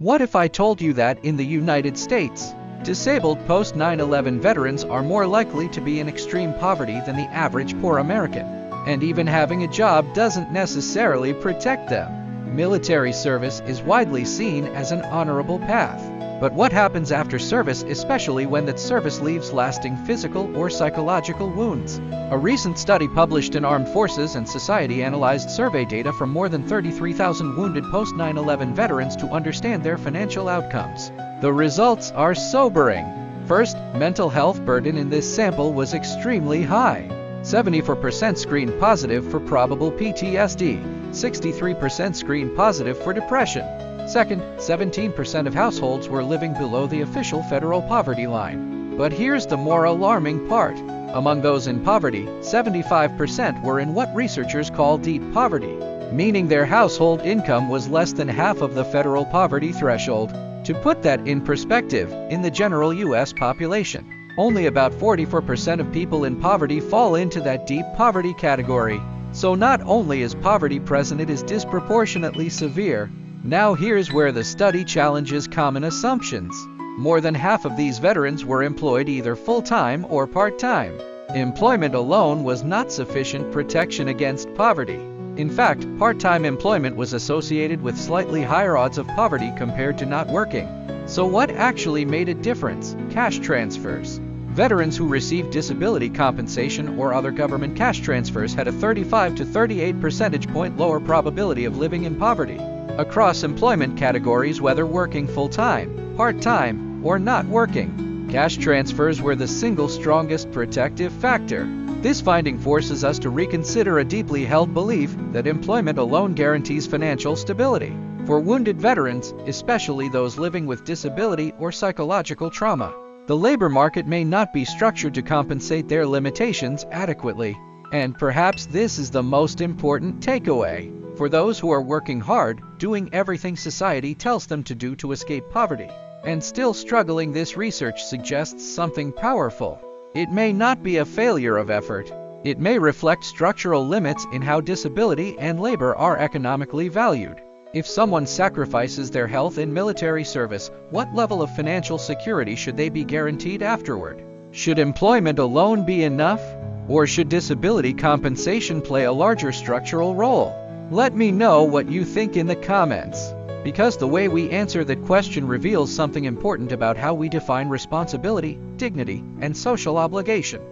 What if I told you that in the United States, disabled post-9/11 veterans are more likely to be in extreme poverty than the average poor American, and even having a job doesn't necessarily protect them? Military service is widely seen as an honorable path. But what happens after service, especially when that service leaves lasting physical or psychological wounds? A recent study published in Armed Forces and Society analyzed survey data from more than 33,000 wounded post-9/11 veterans to understand their financial outcomes. The results are sobering. First, mental health burden in this sample was extremely high. 74% screened positive for probable PTSD, 63% screened positive for depression. Second, 17% of households were living below the official federal poverty line. But here's the more alarming part. Among those in poverty, 75% were in what researchers call deep poverty, meaning their household income was less than half of the federal poverty threshold. To put that in perspective, in the general U.S. population, only about 44% of people in poverty fall into that deep poverty category. So not only is poverty present, it is disproportionately severe. Now here's where the study challenges common assumptions. More than half of these veterans were employed either full-time or part-time. Employment alone was not sufficient protection against poverty. In fact, part-time employment was associated with slightly higher odds of poverty compared to not working. So what actually made a difference? Cash transfers. Veterans who received disability compensation or other government cash transfers had a 35 to 38 percentage point lower probability of living in poverty across employment categories, whether working full-time, part-time, or not working. Cash transfers were the single strongest protective factor. This finding forces us to reconsider a deeply held belief that employment alone guarantees financial stability. For wounded veterans, especially those living with disability or psychological trauma, the labor market may not be structured to compensate their limitations adequately. And perhaps this is the most important takeaway. For those who are working hard, doing everything society tells them to do to escape poverty, and still struggling, this research suggests something powerful. It may not be a failure of effort. It may reflect structural limits in how disability and labor are economically valued. If someone sacrifices their health in military service, what level of financial security should they be guaranteed afterward? Should employment alone be enough? Or should disability compensation play a larger structural role? Let me know what you think in the comments, because the way we answer that question reveals something important about how we define responsibility, dignity, and social obligation.